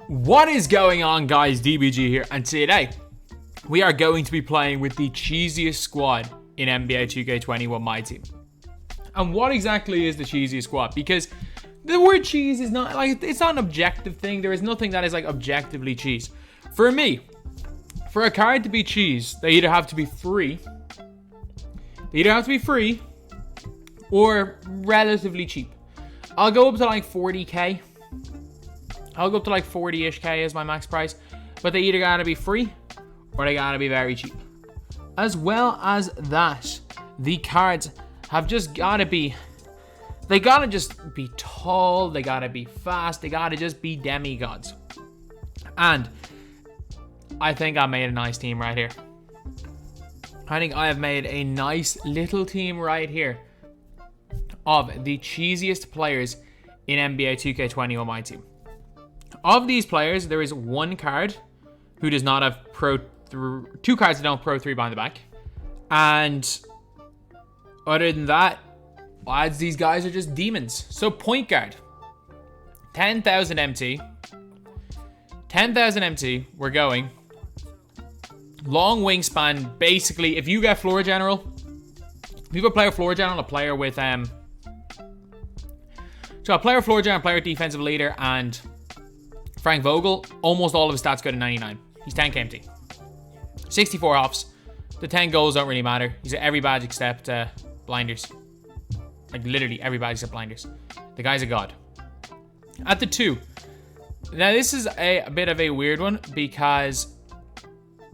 What is going on, guys? DBG here, and today we are going to be playing with the cheesiest squad in NBA 2K21 My Team. And what exactly is the cheesiest squad? Because the word cheese is not like, it's not an objective thing. There is nothing that is like objectively cheese. For me, for a card to be cheese, they either have to be free. Or relatively cheap. I'll go up to like 40k. I'll go up to like 40-ish K as my max price. But they either gotta be free or they gotta be very cheap. As well as that, the cards have just gotta be, they gotta just be tall, they gotta be fast, they gotta just be demigods. And I think I made a nice team right here. I think I have made a nice little team right here of the cheesiest players in NBA 2K21 My Team. Of these players, there is one card who does not have two cards that don't Pro 3 behind the back. And other than that, lads, these guys are just demons. So point guard, 10,000 MT. 10,000 MT, we're going. Long wingspan, basically, if you get floor general, if you have a player floor general, a player with, so a player floor general, player defensive leader, and Frank Vogel, almost all of his stats go to 99. He's 10 MT. 64 hops. The 10 goals don't really matter. He's at every badge except blinders. Like literally every badge except blinders. The guy's a god. At the 2. Now this is a bit of a weird one because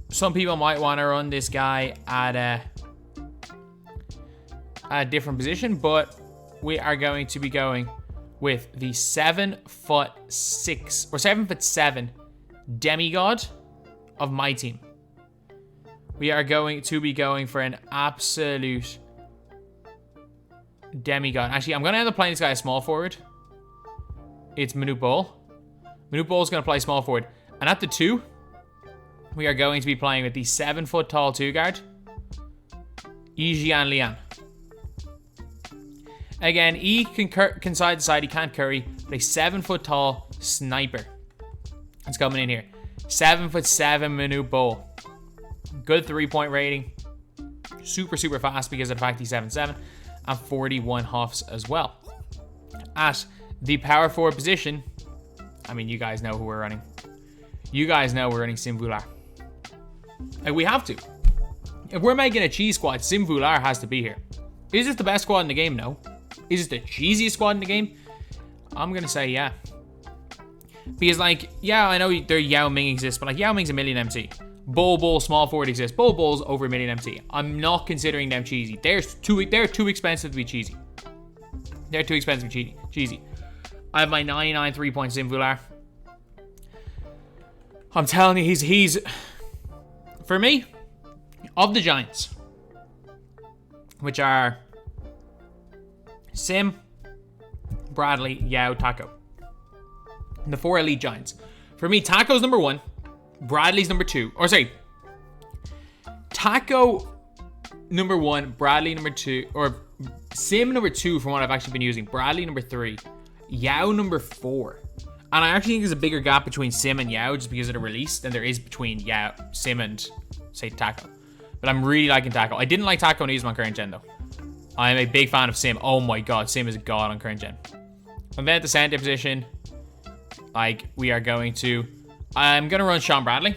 some people might want to run this guy at a different position, but we are going to be going with the 7'6" or 7'7" demigod of my team. We are going to be going for an absolute demigod. Actually, I'm going to end up playing this guy as small forward. It's Manute Bol. Manute Bol is going to play small forward. And at the 2, we are going to be playing with the 7-foot tall 2 guard, Yijian Lian. Again, E can side to side. He can't curry. But a 7-foot tall sniper. It's coming in here. 7'7" Manute Bol. Good 3-point rating. Super fast because of the fact he's 7'7". And 41 huffs as well. At the power forward position, I mean, you guys know who we're running. You guys know we're running Sim Vular. Like, we have to. If we're making a cheese squad, Sim Vular has to be here. Is this the best squad in the game? No. Is this the cheesiest squad in the game? I'm going to say yeah. Because, like, yeah, I know Yao Ming exists, but, like, Yao Ming's a million MT. Bol, small forward exists. Bol's over a million MT. I'm not considering them cheesy. They're too expensive to be cheesy. They're too expensive to be cheesy. I have my 99 3-point Sim Vular. I'm telling you, he's... For me, of the Giants, which are Sim, Bradley, Yao, Taco. And the 4 elite Giants. For me, Taco's number 1. Bradley's number 2. Or sorry. Taco number 1. Bradley number 2. Or Sim number 2 from what I've actually been using. Bradley number 3. Yao number 4. And I actually think there's a bigger gap between Sim and Yao just because of the release than there is between Yao, Sim and, say, Taco. But I'm really liking Taco. I didn't like Taco when I used him on current gen, though. I am a big fan of Sim. Oh my god, Sim is a god on current gen. And then at the center position, like, we are going to... I'm going to run Sean Bradley.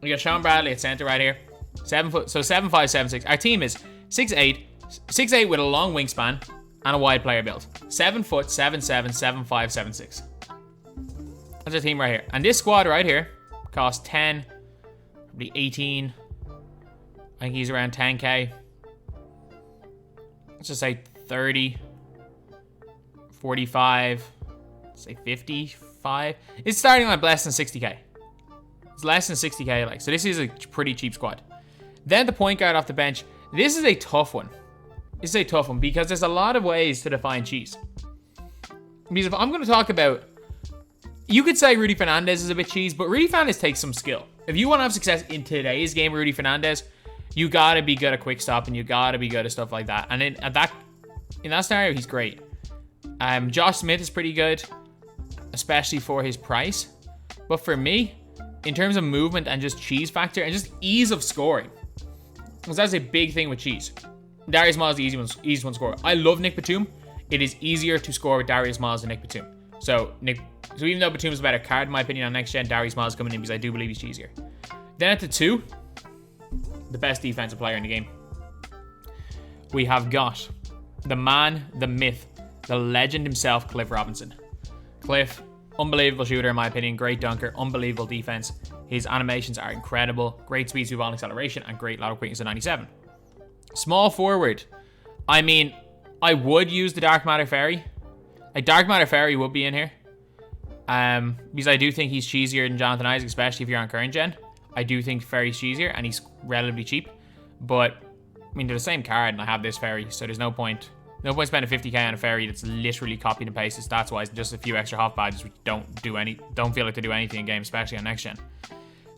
We got Sean Bradley at center right here. 7 foot, so 7'5", 7'6". Our team is 6'8" with a long wingspan and a wide player build. 7 foot, 7'7", 7'5", 7'6". That's our team right here. And this squad right here costs 10, probably 18. I think he's around 10k. Let's just say 30, 45, say 55. It's starting at less than 60k. It's less than 60k, like, so this is a pretty cheap squad. Then the point guard off the bench. This is a tough one. This is a tough one because there's a lot of ways to define cheese. Because if I'm going to talk about, you could say Rudy Fernandez is a bit cheese, but Rudy Fernandez takes some skill. If you want to have success in today's game, Rudy Fernandez, you gotta be good at quick stop and you gotta be good at stuff like that. And in that scenario, he's great. Josh Smith is pretty good, especially for his price. But for me, in terms of movement and just cheese factor and just ease of scoring, because that's a big thing with cheese. Darius Miles is the easiest one to score. I love Nick Batum. It is easier to score with Darius Miles than Nick Batum. So even though Batum's a better card, in my opinion, on next gen, Darius Miles is coming in because I do believe he's cheesier. Then at the 2, the best defensive player in the game. We have got the man, the myth, the legend himself, Cliff Robinson. Cliff, unbelievable shooter in my opinion, great dunker, unbelievable defense. His animations are incredible, great speed to ball acceleration, and great lateral quickness at 97. Small forward. I mean, I would use the Dark Matter Fairy. Like, Dark Matter Fairy would be in here. Because I do think he's cheesier than Jonathan Isaac, especially if you're on current gen. I do think Fairy's cheesier, and he's relatively cheap. But, I mean, they're the same card, and I have this Fairy, so there's no point. No point spending 50k on a Fairy that's literally copied and pasted stats-wise, just a few extra hot badges which don't feel like they do anything in game, especially on next gen.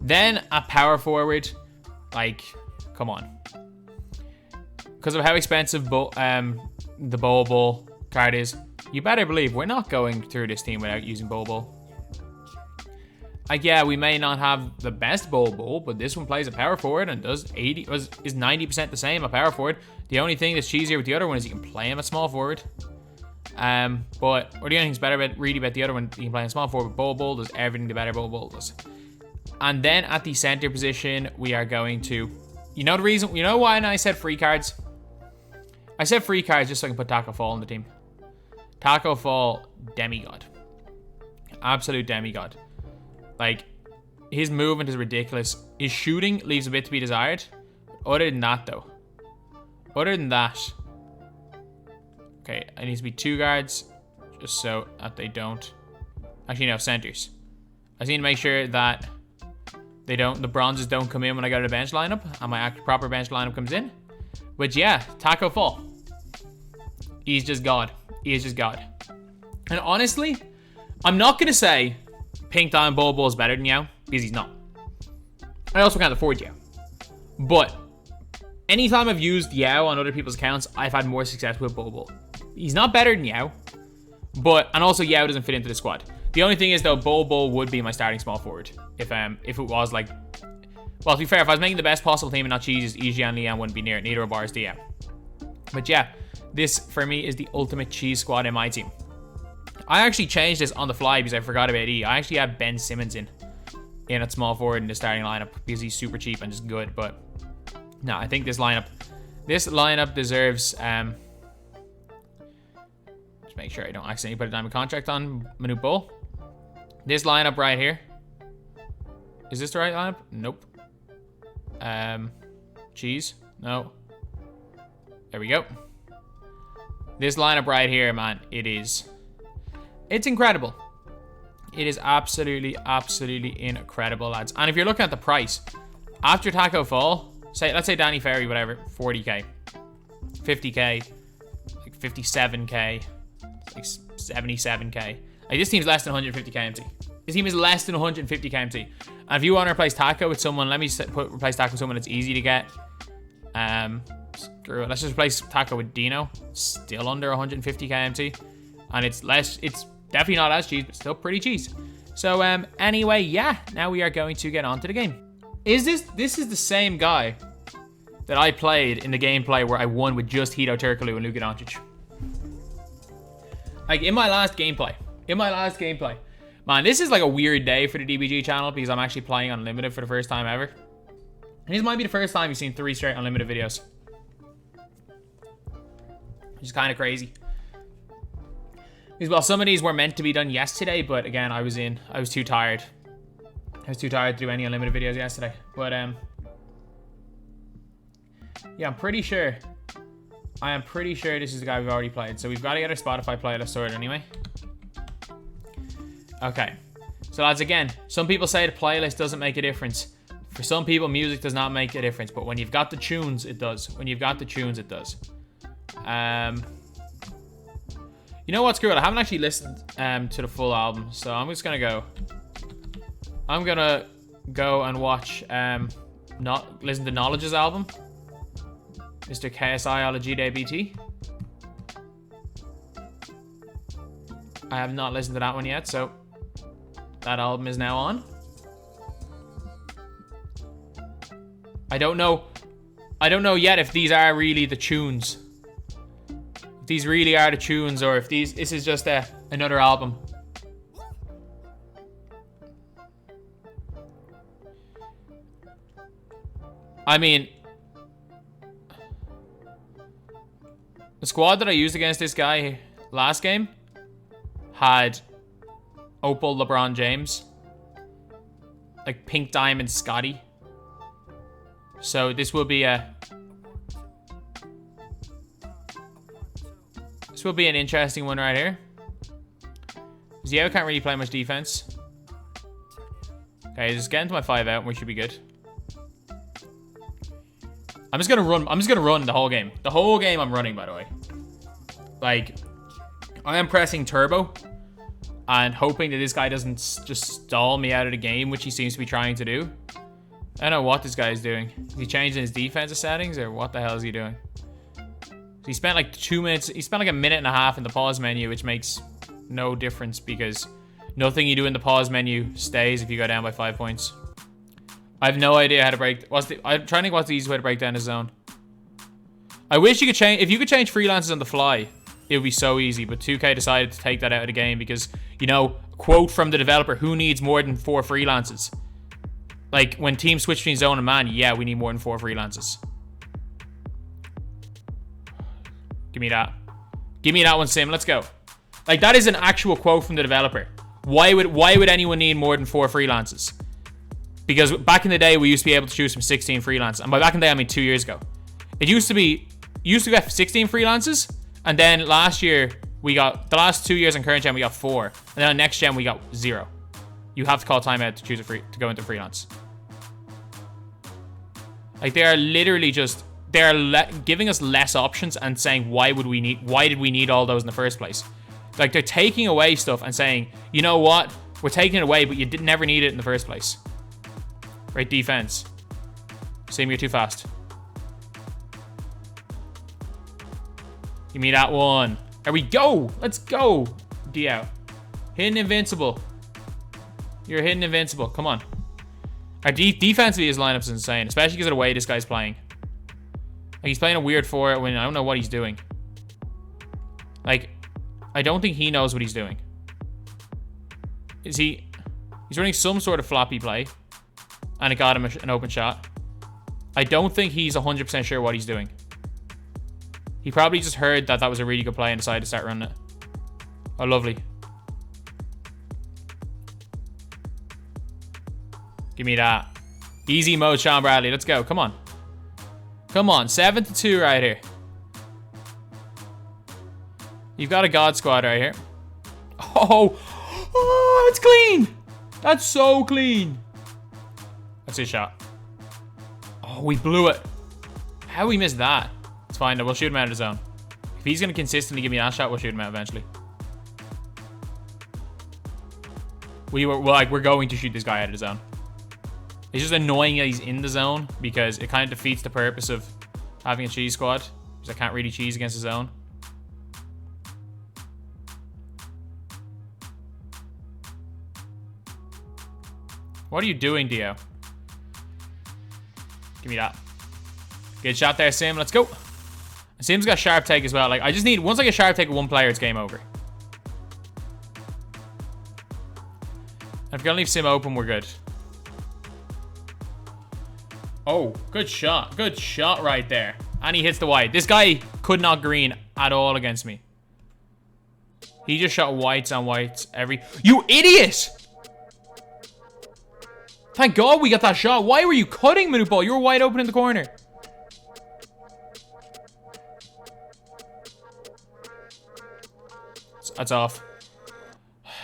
Then a power forward, like, come on. Because of how expensive the Bowl card is, you better believe we're not going through this team without using Bowl. Like, yeah, we may not have the best Bowl, but this one plays a power forward and is 90% the same, a power forward. The only thing that's cheesier with the other one is you can play him at small forward. Or the only thing that's better about the other one, you can play him small forward, but Bowl does everything the better Bowl does. And then at the center position, we are going to, you know why I said free cards? I said free cards just so I can put Taco Fall on the team. Taco Fall, demigod. Absolute demigod. Like, his movement is ridiculous. His shooting leaves a bit to be desired. Other than that, though. Okay, it needs to be 2 guards, just so that they don't. Actually, no, centers. I just need to make sure that the bronzes don't come in when I go to the bench lineup, and my proper bench lineup comes in. But yeah, Taco Fall. He's just God. He is just God. And honestly, I'm not going to say Pink Diamond Bowl is better than Yao, because he's not. I also can't afford Yao. But anytime I've used Yao on other people's accounts, I've had more success with Bowl. He's not better than Yao, and also Yao doesn't fit into the squad. The only thing is, though, Bowl would be my starting small forward. If it was like, well, to be fair, if I was making the best possible team and not cheeses, EG and Liam wouldn't be near it. Neither of ours do Yao. But yeah, this for me is the ultimate cheese squad in my team. I actually changed this on the fly because I forgot about E. I actually have Ben Simmons in at small forward in the starting lineup because he's super cheap and just good. But no, I think this lineup deserves. Just make sure I don't accidentally put a diamond contract on Manute Bol. This lineup right here. Is this the right lineup? Nope. Cheese? No. There we go. This lineup right here, man, it's incredible. It is absolutely, absolutely incredible, lads. And if you're looking at the price, after Taco Fall, let's say Danny Ferry, whatever, 40k, 50k, like 57k, like 77k. Like, this team's less than 150k MT. This team is less than 150k MT. And if you want to replace Taco with someone, let me replace Taco with someone that's easy to get. Screw it. Let's just replace Taco with Dino. Still under 150k MT. And it's definitely not as cheese, but still pretty cheese. So anyway, yeah, now we are going to get on to the game. This is the same guy that I played in the gameplay where I won with just Hito Turkoglu and Luka Doncic. Like, in my last gameplay. Man, this is like a weird day for the DBG channel because I'm actually playing Unlimited for the first time ever. And this might be the first time you've seen 3 straight Unlimited videos. Which is kind of crazy. Because, well, some of these were meant to be done yesterday, but again, I was too tired. I was too tired to do any Unlimited videos yesterday. But, yeah, I am pretty sure this is the guy we've already played. So we've got to get our Spotify playlist sorted anyway. Okay. So, lads, again, some people say the playlist doesn't make a difference. For some people, music does not make a difference. But when you've got the tunes, it does. You know what's cool? I haven't actually listened to the full album, so I'm just gonna go. I'm gonna go and watch listen to Knowledge's album, Mr. KSI Olajide BT. I have not listened to that one yet, so That album is now on. I don't know. I don't know yet if these are really the tunes. If these really are the tunes, or if this is just another album. I mean, the squad that I used against this guy last game had Opal LeBron James, like Pink Diamond Scotty. So this will be an interesting one right here. Zio can't really play much defense. Okay, just get into my 5 out and we should be good. I'm just gonna run the whole game. The whole game I'm running, by the way. Like, I am pressing turbo and hoping that this guy doesn't just stall me out of the game, which he seems to be trying to do. I don't know what this guy is doing. Is he changing his defensive settings, or what the hell is he doing? He spent like 2 minutes. He spent like a minute and a half in the pause menu, which makes no difference because nothing you do in the pause menu stays if you go down by 5 points. I have no idea how to break. I'm trying to think what's the easiest way to break down the zone. I wish you could change. If you could change freelancers on the fly, it would be so easy. But 2K decided to take that out of the game because, you know, quote from the developer: "Who needs more than 4 freelancers?" Like, when teams switch between zone and man, yeah, we need more than 4 freelancers. Give me that. Give me that one, Sim. Let's go. Like, that is an actual quote from the developer. Why would anyone need more than 4 freelancers? Because back in the day, we used to be able to choose from 16 freelancers. And by back in the day, I mean 2 years ago. It used to get 16 freelancers. And then last year, the last 2 years in current gen, we got 4. And then on next gen, we got 0. You have to call timeout to choose to go into freelance. Like, they are literally just, giving us less options and saying, why did we need all those in the first place? Like, they're taking away stuff and saying, you know what? We're taking it away, but you never need it in the first place. Right, defense. Sim, you're too fast. Give me that one. There we go. Let's go. Dio. Hidden invincible. You're hidden invincible. Come on. Our defensively, his lineup's insane, especially because of the way this guy's playing. Like, he's playing a weird 4 when I don't know what he's doing. Like, I don't think he knows what he's doing. He's running some sort of floppy play. And it got him an open shot. I don't think he's 100% sure what he's doing. He probably just heard that was a really good play and decided to start running it. Oh, lovely. Give me that. Easy mode, Sean Bradley. Let's go. Come on. Come on. 7-2 right here. You've got a God squad right here. Oh, it's clean. That's so clean. That's his shot. Oh, we blew it. How we missed that? It's fine, though. We'll shoot him out of the zone. If he's going to consistently give me that shot, we'll shoot him out eventually. We're going to shoot this guy out of the zone. It's just annoying that he's in the zone because it kind of defeats the purpose of having a cheese squad. Because I can't really cheese against the zone. What are you doing, Dio? Give me that. Good shot there, Sim. Let's go. Sim's got sharp take as well. Like, I just need, once I get sharp take with one player, it's game over. If you're gonna leave Sim open, we're good. Oh, good shot. Good shot right there. And he hits the white. This guy could not green at all against me. He just shot whites on whites every... You idiot! Thank God we got that shot. Why were you cutting, Minute You were wide open in the corner. That's off.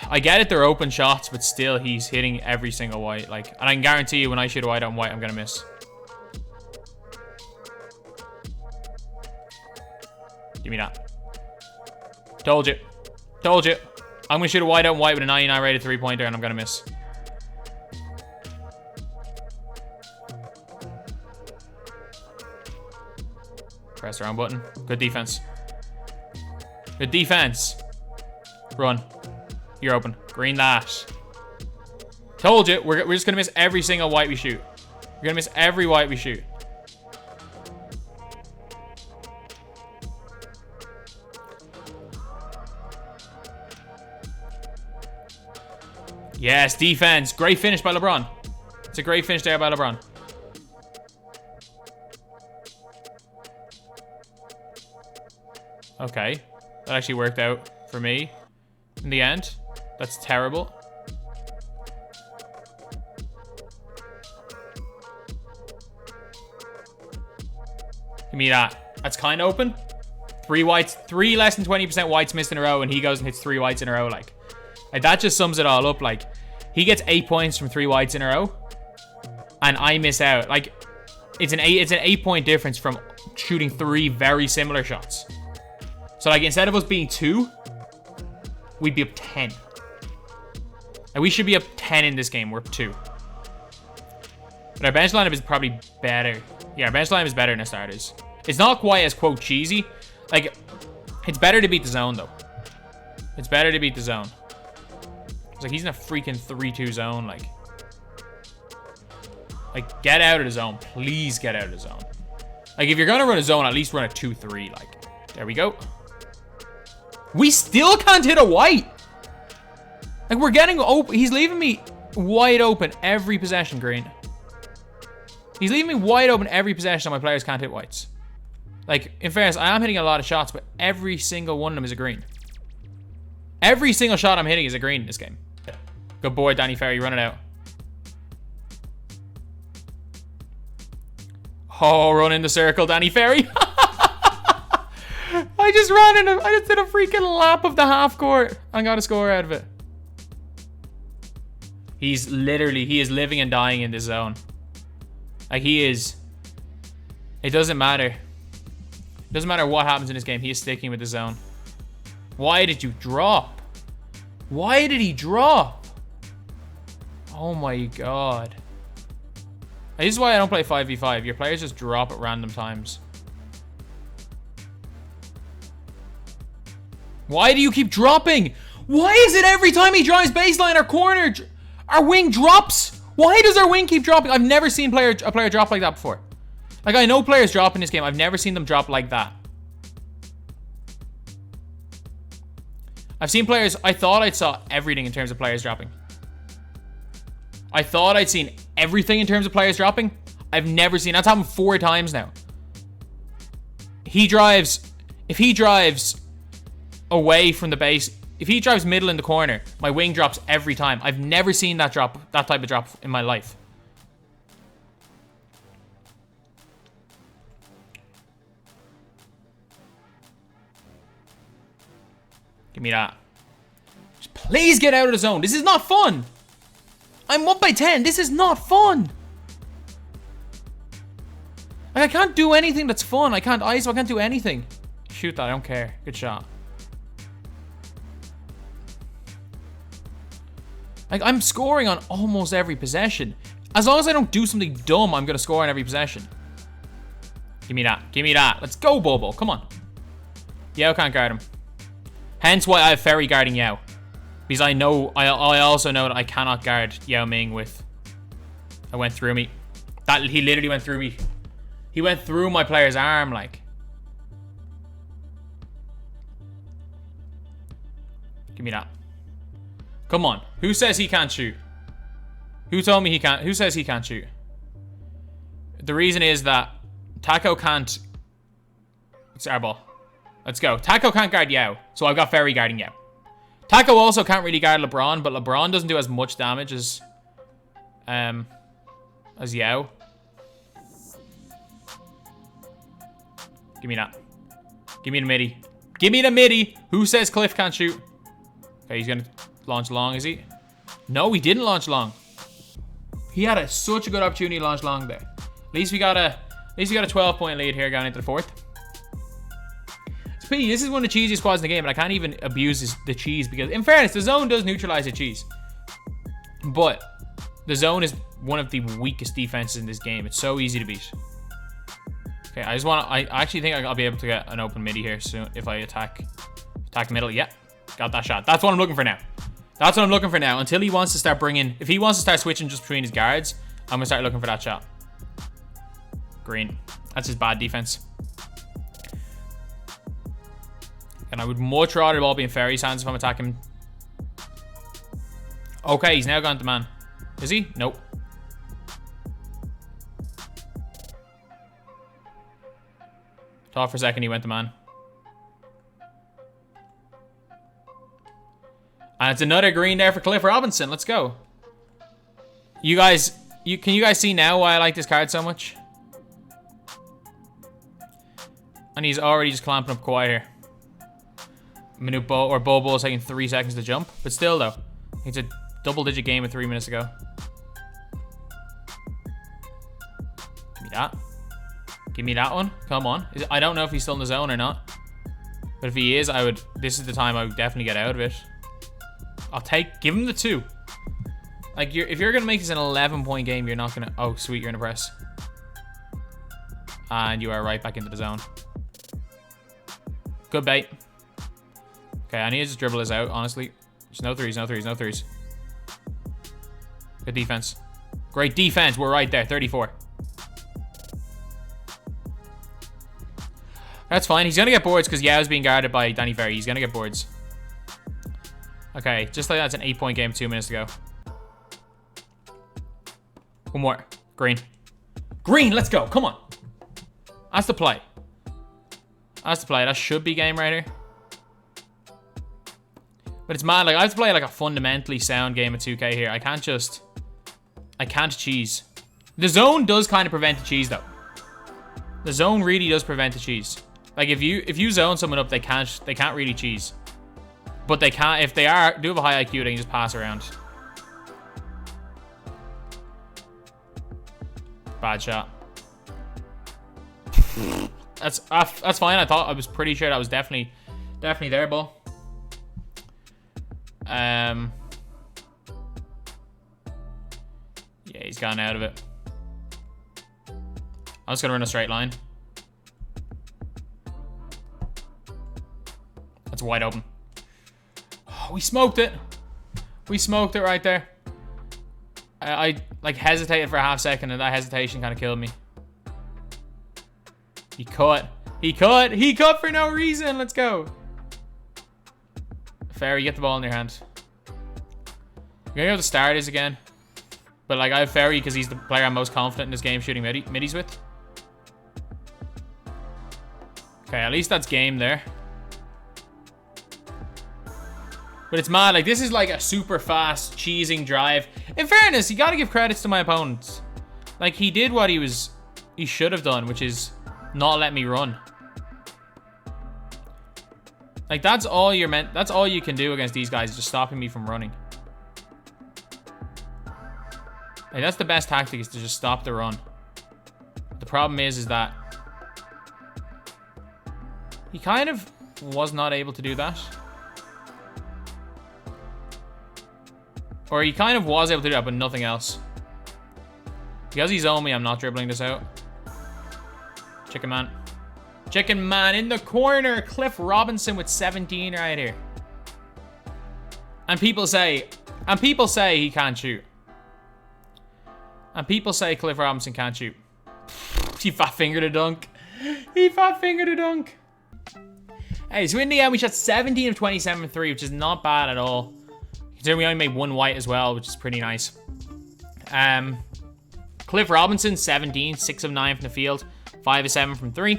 I get it, they're open shots, but still, he's hitting every single white. Like, and I can guarantee you, when I shoot a white on white, I'm gonna miss. Give me that. Told you. Told you. I'm gonna shoot a wide out white with a 99 rated 3-pointer, and I'm gonna miss. Press the wrong button. Good defense. Good defense. Run. You're open. Green that. Told you, we're just gonna miss every single white we shoot. We're gonna miss every white we shoot. Yes, defense. Great finish by LeBron. It's a great finish there by LeBron. Okay. That actually worked out for me in the end. That's terrible. Give me that. That's kind of open. 3 whites, 3 less than 20% whites missed in a row, and he goes and hits 3 whites in a row. Like that just sums it all up. Like, he gets 8 points from 3 whites in a row, and I miss out. Like, it's an 8-point difference from shooting 3 very similar shots. So like, instead of us being 2, we'd be up 10. And we should be up 10 in this game. We're up 2. But our bench lineup is probably better. Yeah, our bench lineup is better than our starters. It's not quite as, quote, cheesy. Like, it's better to beat the zone, though. It's better to beat the zone. It's like, he's in a freaking 3-2 zone. Like, get out of the zone. Please get out of the zone. Like, if you're going to run a zone, at least run a 2-3. Like, there we go. We still can't hit a white. Like, we're getting open. He's leaving me wide open every possession, Green. He's leaving me wide open every possession, and my players can't hit whites. Like, in fairness, I am hitting a lot of shots, but every single one of them is a green. Every single shot I'm hitting is a green in this game. Good boy, Danny Ferry. Run it out. Oh, run in the circle, Danny Ferry. I just did a freaking lap of the half court and got a score out of it. He is living and dying in this zone. Like, he is. It doesn't matter. It doesn't matter what happens in this game. He is sticking with the zone. Why did you drop? Why did he drop? Oh my god. This is why I don't play 5v5. Your players just drop at random times. Why do you keep dropping? Why is it every time he drives baseline or corner, our wing drops? Why does our wing keep dropping? I've never seen a player drop like that before. Like, I know players drop in this game. I've never seen them drop like that. I've seen players. I thought I saw everything in terms of players dropping. I thought I'd seen everything in terms of players dropping. I've never seen. That's happened 4 times now. If he drives away from the base, if he drives middle in the corner, my wing drops every time. I've never seen that type of drop in my life. Give me that. Just please get out of the zone. This is not fun. I'm up by 10. This is not fun. Like, I can't do anything that's fun. I can't ISO. I can't do anything. Shoot that. I don't care. Good shot. Like, I'm scoring on almost every possession. As long as I don't do something dumb, I'm going to score on every possession. Give me that. Give me that. Let's go, Bobo. Come on. Yao can't guard him. Hence why I have Ferry guarding Yao. Because I also know that I cannot guard Yao Ming with... That went through me. He literally went through me. He went through my player's arm, like. Give me that. Come on. Who says he can't shoot? Who told me he can't? Who says he can't shoot? The reason is that Taco can't... It's our ball. Let's go. Taco can't guard Yao, so I've got Ferry guarding Yao. Taco also can't really guard LeBron, but LeBron doesn't do as much damage as Yao. Give me that. Give me the midi. Give me the midi. Who says Cliff can't shoot? Okay, he's gonna launch long, is he? No, he didn't launch long. He had such a good opportunity to launch long there. At least we got a 12-point lead here going into the 4th. This is one of the cheesiest squads in the game, and I can't even abuse the cheese because, in fairness, the zone does neutralize the cheese. But the zone is one of the weakest defenses in this game. It's so easy to beat. Okay, I actually think I'll be able to get an open midi here soon if I attack middle. Yeah, got that shot. That's what I'm looking for now. That's what I'm looking for now. Until he wants to start bringing... If he wants to start switching just between his guards, I'm going to start looking for that shot. Green. That's his bad defense. And I would much rather the ball be in Ferry's hands if I'm attacking him. Okay, he's now gone to man. Is he? Nope. Thought for a second he went to man. And it's another green there for Cliff Robinson. Let's go. You guys, can you guys see now why I like this card so much? And he's already just clamping up quiet here. Minute Bo or Bobo is taking 3 seconds to jump, but still though, it's a double-digit game of 3 minutes ago. Give me that. Give me that one. Come on. I don't know if he's still in the zone or not, but if he is, I would. This is the time I would definitely get out of it. Give him the 2. Like, if you're gonna make this an 11-point game, you're not gonna. Oh, sweet, you're in a press, and you are right back into the zone. Good bait. Okay, I need to just dribble this out, honestly. Just no threes, no threes, no threes. Good defense. Great defense. We're right there. 34. That's fine. He's gonna get boards because Yao's being guarded by Danny Ferry. He's gonna get boards. Okay, just like that's an 8-point game 2 minutes ago. One more. Green. Green, let's go. Come on. That's the play. That's the play. That should be game right here. But it's mad. Like, I have to play like a fundamentally sound game of 2K here. I can't cheese. The zone does kind of prevent the cheese though. The zone really does prevent the cheese. Like, if you zone someone up, they can't really cheese. But they can't, if they do have a high IQ, they can just pass around. Bad shot. That's fine. I was pretty sure that was definitely their ball. Yeah, he's gone out of it. I'm just gonna run a straight line. That's wide open. Oh, we smoked it. We smoked it right there. I like hesitated for a half second, and that hesitation kind of killed me. He cut. He cut for no reason. Let's go. Ferry, get the ball in your hand. I'm gonna go to starters again. But like, I have Ferry because he's the player I'm most confident in this game shooting middies with. Okay, at least that's game there. But it's mad, like, this is like a super fast cheesing drive. In fairness, you gotta give credits to my opponents. Like, he did what he should have done, which is not let me run. Like, that's all you can do against these guys, just stopping me from running. Like, that's the best tactic, is to just stop the run. The problem is that he kind of was not able to do that. Or he kind of was able to do that, but nothing else. Because he's on me, I'm not dribbling this out. Chicken man. Chicken man in the corner. Cliff Robinson with 17 right here. And people say he can't shoot. And people say Cliff Robinson can't shoot. He fat fingered a dunk. He fat fingered a dunk. Hey, so in the end, we shot 17 of 27 3, which is not bad at all. Considering we only made 1 white as well, which is pretty nice. Cliff Robinson, 17, 6 of 9 from the field, 5 of 7 from 3.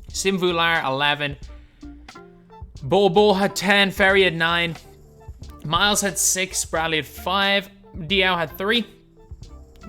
Simvular, 11. Bobo had 10, Ferry had 9. Miles had 6, Bradley had 5. Diao had 3.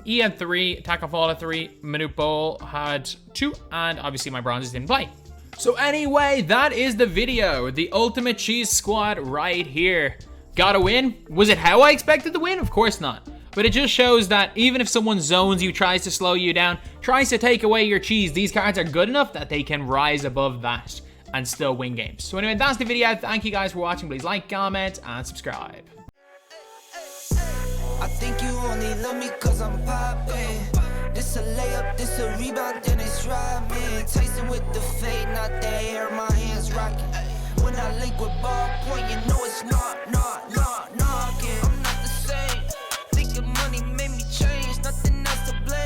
E had 3, Takafal had 3, Manute Bowl had 2, and obviously my bronzes didn't play. So anyway, that is the video. The ultimate cheese squad right here. Got a win. Was it how I expected to win? Of course not. But it just shows that even if someone zones you, tries to slow you down, tries to take away your cheese, these cards are good enough that they can rise above that and still win games. So anyway, that's the video. Thank you guys for watching. Please like, comment, and subscribe. I think you only love me cause I'm poppin'. This a layup, this a rebound, then it's robbing. Tyson with the fade, not the hair, my hands rocking. When I link with ball point, you know it's not.